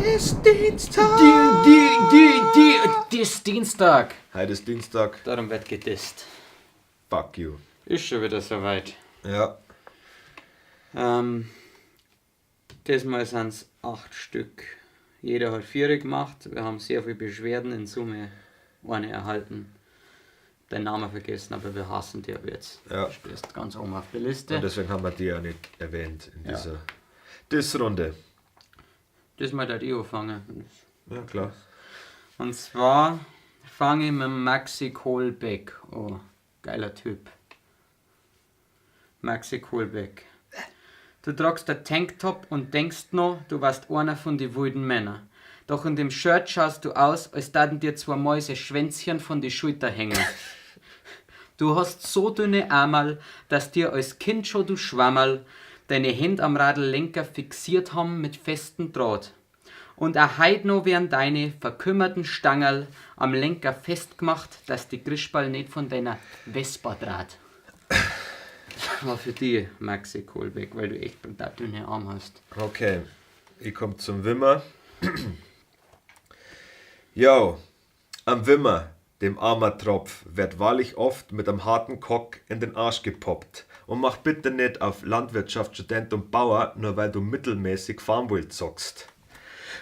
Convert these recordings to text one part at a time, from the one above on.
ist Dienstag. Ist Dienstag. Heute ist Dienstag. Darum wird gedisst. Fuck you. Ist schon wieder soweit. Ja. Diesmal sind es 8 Stück. Jeder hat 4 gemacht. Wir haben sehr viele Beschwerden, in Summe eine erhalten. Den Namen vergessen, aber wir hassen dich ab jetzt. Ja. Du stehst ganz oben auf der Liste. Und deswegen haben wir die ja nicht erwähnt in dieser Diss-Runde. Diesmal darf ich anfangen. Ja, klar. Und zwar fange ich mit Maxi Kohlbeck an. Geiler Typ. Maxi Kohlbeck. Du tragst ein Tanktop und denkst noch, du warst einer von den wilden Männern. Doch in dem Shirt schaust du aus, als würden dir 2 Mäuse Schwänzchen von die Schulter hängen. Du hast so dünne Ärmel, dass dir als Kind schon du Schwammerl deine Hände am Radllenker fixiert haben mit festem Draht. Und auch heut noch werden deine verkümmerten Stangerl am Lenker festgemacht, dass die Grischball nicht von deiner Vespa draht. War für die Maxi Kohlbeck, weil du echt brutal dünne Arme hast. Okay, ich komme zum Wimmer. Jo, am Wimmer, dem Armertropf, wird wahrlich oft mit einem harten Kock in den Arsch gepoppt. Und mach bitte nicht auf Landwirtschaft, Student und Bauer, nur weil du mittelmäßig Farmwild zockst.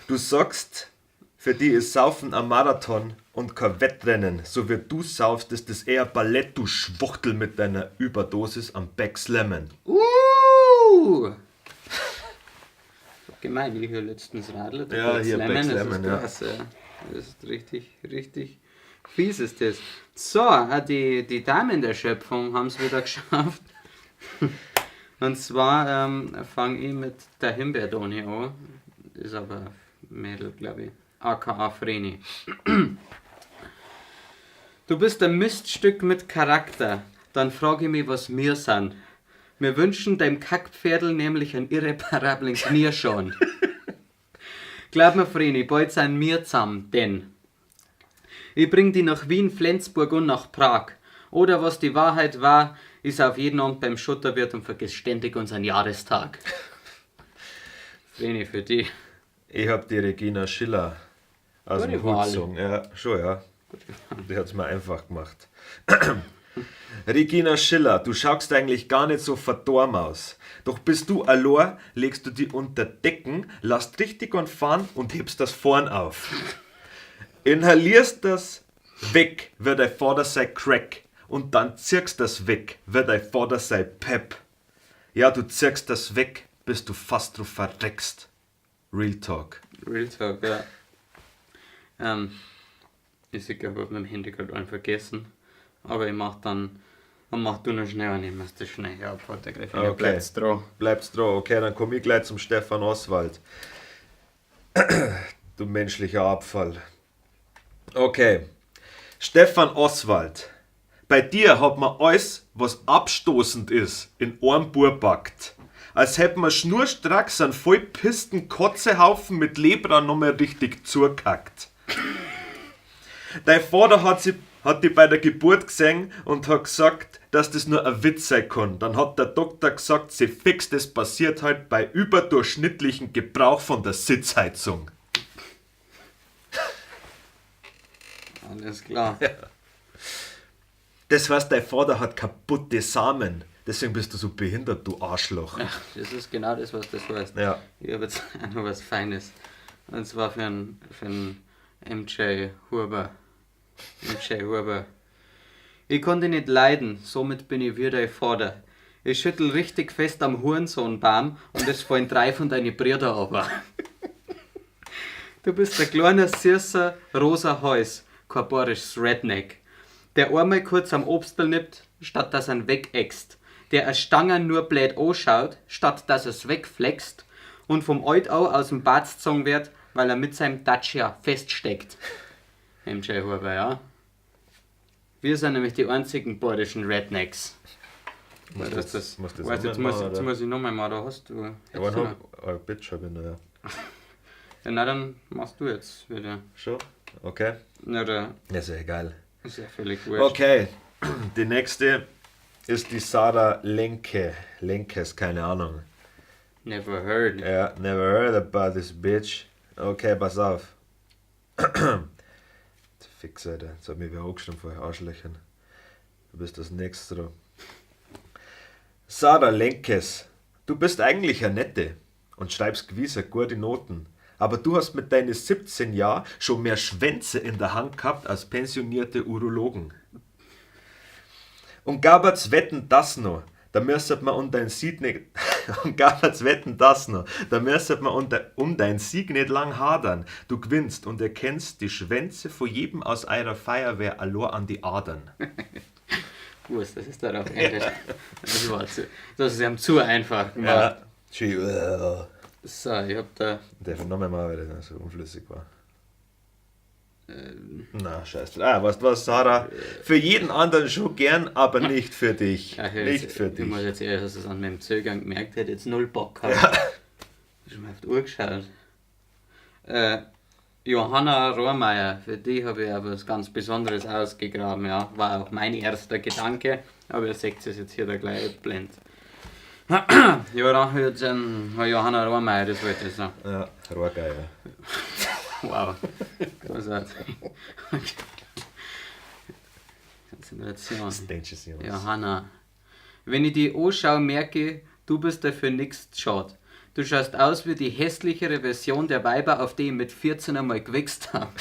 Du sagst, für die ist Saufen ein Marathon und kein Wettrennen. So wie du saufst, ist das eher Ballett, du Schwuchtel mit deiner Überdosis am Backslammen. Gemein, ich höre letztens Radler. Ja, hier Backslammen, ja. Das ist richtig fies ist das. So, die Damen der Schöpfung haben es wieder geschafft. Und zwar fange ich mit der Himbeerdoni an. Ist aber ein Mädel, glaube ich. aka Vreni. Du bist ein Miststück mit Charakter. Dann frage ich mich, was wir sind. Wir wünschen deinem Kackpferdl nämlich einen irreparablen Knierschaden. Glaub mir, Vreni, bald sind wir zusammen, denn ich bring die nach Wien, Flensburg und nach Prag. Oder was die Wahrheit war, ist auf jeden Abend beim Schutterwirt und vergiss ständig unseren Jahrestag. Vreni, für die. Ich hab die Regina Schiller aus Gute dem Hut Wahl. gesungen. Ja, schon, ja. Die hat's mir einfach gemacht. Regina Schiller, du schaust eigentlich gar nicht so verdorben aus. Doch bist du allein, legst du die unter Decken, lasst richtig und fahren und hebst das vorn auf. Inhalierst das weg, wird dein Vater sein Crack. Und dann zirkst das weg, wird dein Vater sein Pep. Ja, du zirkst das weg, bis du fast drauf verreckst. Real Talk. Real Talk, ja. Ich glaube, auf meinem Handy gerade einen vergessen. Aber ich mach dann du noch schnell und ich muss das schnell abfahren. Der Griff, Okay. bleibt's dran. Bleibst dran, okay, dann komm ich gleich zum Stefan Oswald. Du menschlicher Abfall. Okay. Stefan Oswald. Bei dir hat man alles, was abstoßend ist, in einem Bur packt. Als hätten wir schnurstracks einen voll pissten Kotzehaufen mit Lebra nochmal richtig zugekackt. Dein Vater hat dich bei der Geburt gesehen und hat gesagt, dass das nur ein Witz sein kann. Dann hat der Doktor gesagt, sie fix, das passiert halt bei überdurchschnittlichem Gebrauch von der Sitzheizung. Alles klar. Das heißt, dein Vater hat kaputte Samen. Deswegen bist du so behindert, du Arschloch. Ja, das ist genau das, was das heißt. Ja. Ich habe jetzt auch noch was Feines. Und zwar für einen MJ Huber. MJ Huber. Ich konnte nicht leiden, somit bin ich wie dein Vater. Ich schüttel richtig fest am Hurensohnbaum und es fallen 3 von deinen Brüdern runter. Du bist ein kleiner, süßer, rosa Häus, kein bayerisches Redneck. Der einmal kurz am Obstel nippt, statt dass er ihn wegäxt. Der eine Stange nur blöd anschaut, statt dass er es wegflext. Und vom Altau aus dem Bad gezogen wird, weil er mit seinem Dacia feststeckt. MJ Huber, ja. Wir sind nämlich die einzigen bayerischen Rednecks. Muss Weißt das weißt, jetzt muss ich nochmal mal, da hast du. Bitte schon wieder, ja. Ja, na dann machst du jetzt wieder. Schon? Okay. Ja, da Ja, ist ja egal. ist ja völlig wurscht. Okay, die nächste ist die Sarah Lenke. Lenkes, keine Ahnung. Never heard. Ja, never heard about this bitch. Okay, pass auf. Fix, Alter. Jetzt hat mich wer angestimmt vor Arschlöchern. Du bist das Nächste dran. Sarah Lenkes, du bist eigentlich eine Nette und schreibst gewiss gute Noten. Aber du hast mit deinen 17 Jahren schon mehr Schwänze in der Hand gehabt als pensionierte Urologen. Und Gaberts wetten das noch, da müsstet man um dein Sieg nicht. Und Gaberts wetten das noch, da müsstet man um dein Sieg nicht lang hadern. Du gewinnst und erkennst die Schwänze von jedem aus eurer Feuerwehr allein an die Adern. Wurst, das ist darauf endet. Das ist ihm zu einfach gemacht. Ja, schön. So, ich hab da. Der von nochmal mal, weil der so unflüssig war. Na, scheiße. Ah, weißt du was, Sarah? Für jeden anderen schon gern, aber nicht für dich. Ja, nicht für ich dich. muss jetzt ehrlich, dass es an meinem Zögern gemerkt hätte, jetzt null Bock gehabt. Ja. Ich hab mal auf die Uhr geschaut. Johanna Rohrmeier, für die habe ich aber was ganz Besonderes ausgegraben. Ja. War auch mein erster Gedanke, aber ihr seht es jetzt hier da gleich eingeblendet. Johanna Rohrmeier, das wollte ich sagen. Ja, Rohrgeier. Wow, großartig. Konzentration. Johanna. Wenn ich die anschaue, merke ich, du bist dafür nichts schade. Du schaust aus wie die hässlichere Version der Weiber, auf die ich mit 14 einmal gewichst habe.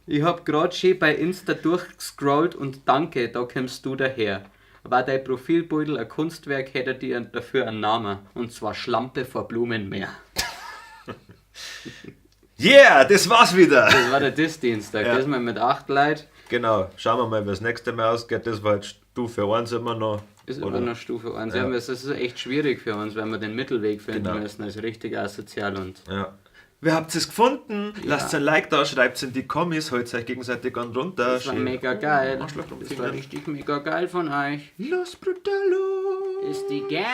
Ich hab grad schön bei Insta durchgescrollt und danke, da kommst du daher. War dein Profilbeutel ein Kunstwerk, hätte dir dafür einen Namen. Und zwar Schlampe vor Blumenmeer. Yeah, das war's wieder. Das war der Diss-Dienstag. Ja. Das mal mit 8 Leuten. Genau, schauen wir mal, wie das nächste Mal ausgeht. Das war jetzt Stufe 1 immer noch. Ist Oder? immer noch Stufe 1. Ja. Ja. Das ist echt schwierig für uns, wenn wir den Mittelweg finden Genau. müssen, als richtig asozial und. Ja. Wie habt ihr es gefunden? Lasst ein Like da, schreibt es in die Kommis, holt euch gegenseitig an runter. Das war mega geil. Arschloch, Das war richtig mega geil von euch. Los Brutalo! Ist die geil.